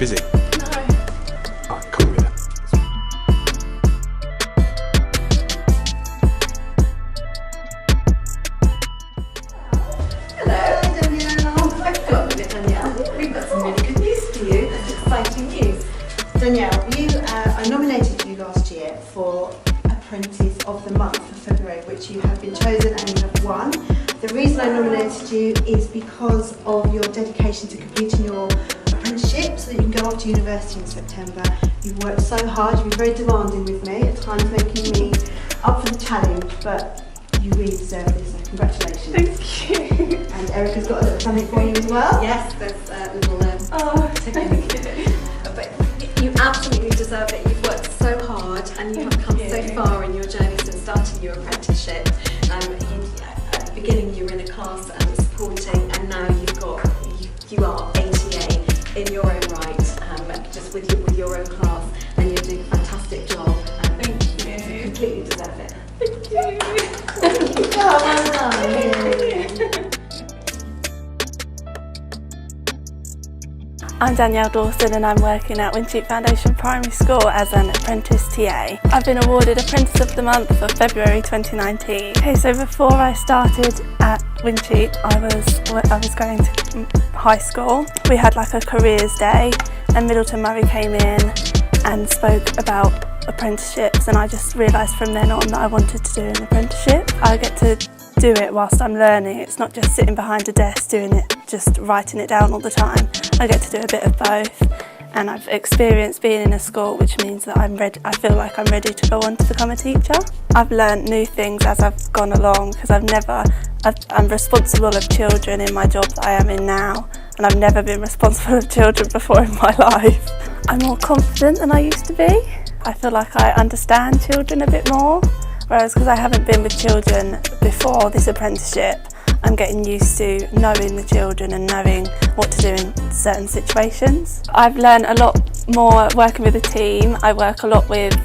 busy? No. Alright, come with it. Hello, Danielle. I forgot a bit, Danielle. We've got some really good news for you. That's exciting news. Danielle, I nominated you last year for Apprentice of the Month for February, which you have been chosen and you have won. The reason I nominated you is because of your dedication to completing your apprenticeship so that you can go off to university in September. You've worked so hard, you've been very demanding with me, at times making me up for the challenge, but you really deserve this, so congratulations. Thank you. And Erica's got a little something for you as well. Yes, there's a little Thank you. But you absolutely deserve it. You've worked so hard and you have come so far in your journey since starting your apprenticeship. At the beginning you were in a class and supporting, and now you are ATA in your own right, just with your own class, and you're doing a fantastic job. Thank you. You completely deserve it. Thank you. Oh, well done. I'm Danielle Dawson and I'm working at Wincheap Foundation Primary School as an Apprentice TA. I've been awarded Apprentice of the Month for February 2019. Okay, so before I started at Wincheap, I was going to high school. We had like a careers day and MiddletonMurray came in and spoke about apprenticeships, and I just realised from then on that I wanted to do an apprenticeship. I get to do it whilst I'm learning. It's not just sitting behind a desk doing it, just writing it down all the time. I get to do a bit of both, and I've experienced being in a school, which means that I feel like I'm ready to go on to become a teacher. I've learned new things as I've gone along, because I'm responsible of children in my job that I am in now, and I've never been responsible of children before in my life. I'm more confident than I used to be. I feel like I understand children a bit more, whereas because I haven't been with children before this apprenticeship, I'm getting used to knowing the children and knowing what to do in certain situations. I've learned a lot more working with a team. I work a lot with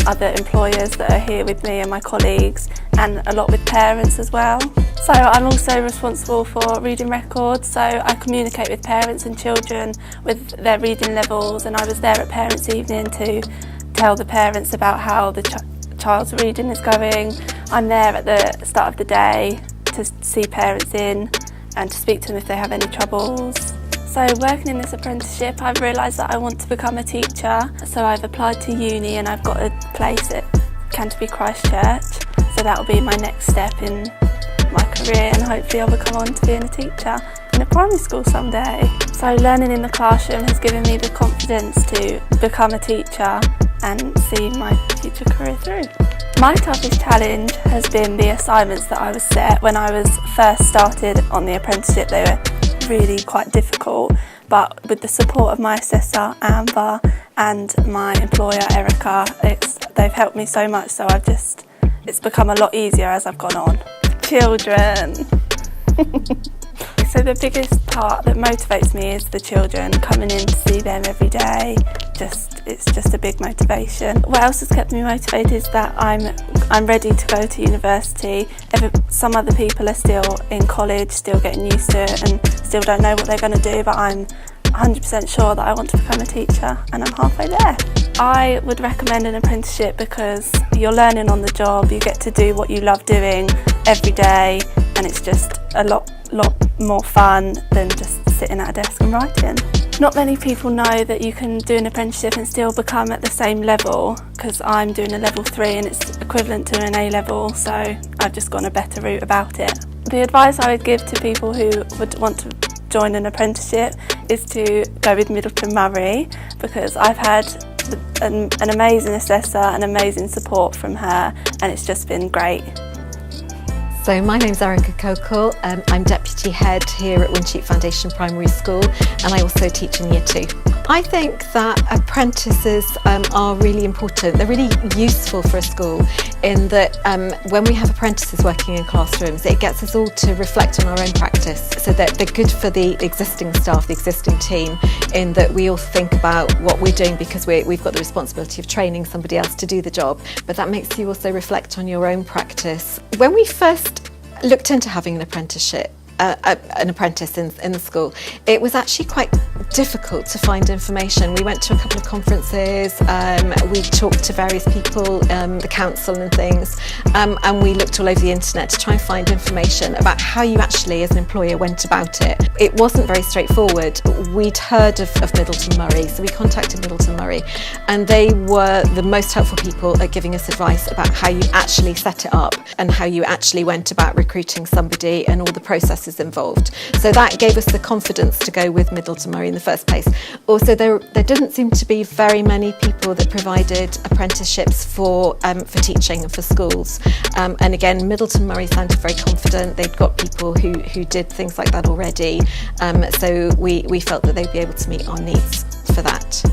other employers that are here with me and my colleagues, and a lot with parents as well. So I'm also responsible for reading records, so I communicate with parents and children with their reading levels, and I was there at Parents' Evening to tell the parents about how the child's reading is going. I'm there at the start of the day to see parents in and to speak to them if they have any troubles. So working in this apprenticeship, I've realised that I want to become a teacher, so I've applied to uni and I've got a place at Canterbury Christchurch, so that will be my next step in my career, and hopefully I'll become on to being a teacher in a primary school someday. So learning in the classroom has given me the confidence to become a teacher and see my future career through. My toughest challenge has been the assignments that I was set when I was first started on the apprenticeship. They were really quite difficult, but with the support of my assessor Amber and my employer Erica, they've helped me so much, so it's become a lot easier as I've gone on. Children. So the biggest part that motivates me is the children, coming in to see them every day. It's just a big motivation. What else has kept me motivated is that I'm ready to go to university. Some other people are still in college, still getting used to it and still don't know what they're going to do, but I'm 100% sure that I want to become a teacher, and I'm halfway there. I would recommend an apprenticeship because you're learning on the job, you get to do what you love doing every day, and it's just a lot more fun than just sitting at a desk and writing. Not many people know that you can do an apprenticeship and still become at the same level, because I'm doing a level 3 and it's equivalent to an A level, so I've just gone a better route about it. The advice I would give to people who would want to join an apprenticeship is to go with MiddletonMurray, because I've had an amazing assessor and amazing support from her, and it's just been great. So my name's Coco. I'm Deputy Head here at Wincheap Foundation Primary School, and I also teach in Year 2. I think that apprentices are really important. They're really useful for a school in that when we have apprentices working in classrooms, it gets us all to reflect on our own practice, so that they're good for the existing staff, the existing team, in that we all think about what we're doing, because we've got the responsibility of training somebody else to do the job, but that makes you also reflect on your own practice. When we first looked into having an apprenticeship, an apprentice in the school, it was actually quite difficult to find information. We went to a couple of conferences, we talked to various people, the council and things, and we looked all over the internet to try and find information about how you actually as an employer went about it. It wasn't very straightforward. We'd heard of MiddletonMurray, so we contacted MiddletonMurray, and they were the most helpful people at giving us advice about how you actually set it up and how you actually went about recruiting somebody and all the processes involved. So that gave us the confidence to go with MiddletonMurray in the first place. Also, there didn't seem to be very many people that provided apprenticeships for teaching and for schools. And again, MiddletonMurray sounded very confident. They'd got people who did things like that already. So we felt that they'd be able to meet our needs for that.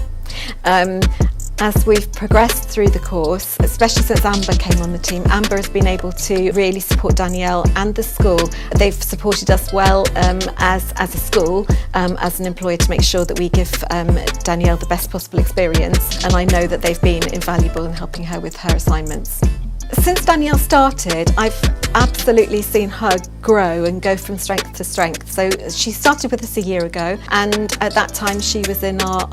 As we've progressed through the course, especially since Amber came on the team, Amber has been able to really support Danielle and the school. They've supported us well as a school, as an employer, to make sure that we give Danielle the best possible experience, and I know that they've been invaluable in helping her with her assignments. Since Danielle started, I've absolutely seen her grow and go from strength to strength. So she started with us a year ago, and at that time she was in our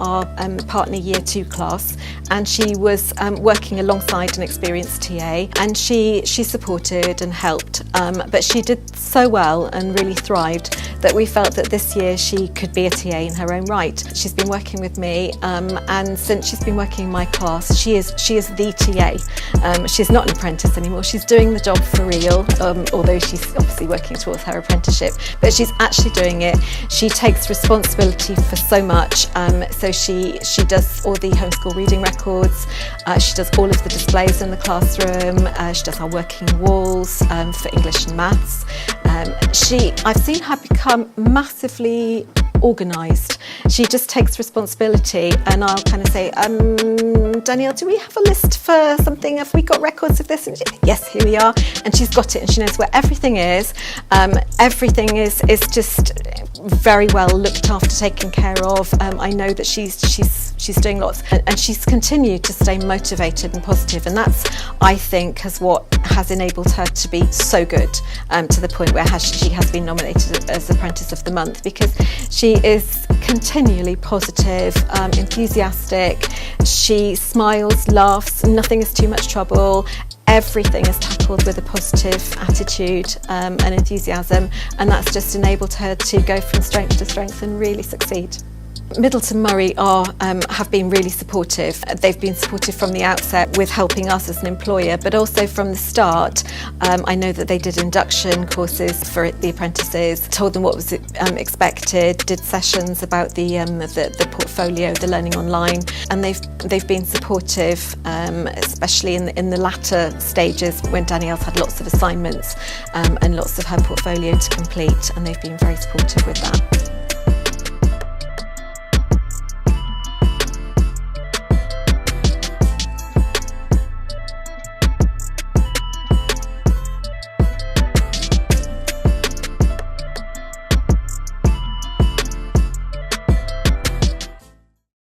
partner year 2 class, and she was working alongside an experienced TA, and she supported and helped, but she did so well and really thrived that we felt that this year she could be a TA in her own right. She's been working with me, and since she's been working in my class, she is the TA. She's not an apprentice anymore. She's doing the job for real, although she's obviously working towards her apprenticeship, but she's actually doing it. She takes responsibility for so much. So she does all the homeschool reading records, she does all of the displays in the classroom, she does our working walls for English and maths. I've seen her become massively organised. She just takes responsibility, and I'll kind of say, Danielle, do we have a list for something? Have we got records of this? And yes, here we are. And she's got it, and she knows where everything is. Everything is just very well looked after, taken care of. I know that she's doing lots, and she's continued to stay motivated and positive, and that's, I think, what has enabled her to be so good, to the point where she has been nominated as Apprentice of the Month, because she is continually positive, enthusiastic. She smiles, laughs, nothing is too much trouble. Everything is tackled with a positive attitude and enthusiasm, and that's just enabled her to go from strength to strength and really succeed. MiddletonMurray have been really supportive. They've been supportive from the outset with helping us as an employer, but also from the start. I know that they did induction courses for the apprentices, told them what was expected, did sessions about the portfolio, the learning online, and they've been supportive, especially in the latter stages when Danielle's had lots of assignments and lots of her portfolio to complete, and they've been very supportive with that.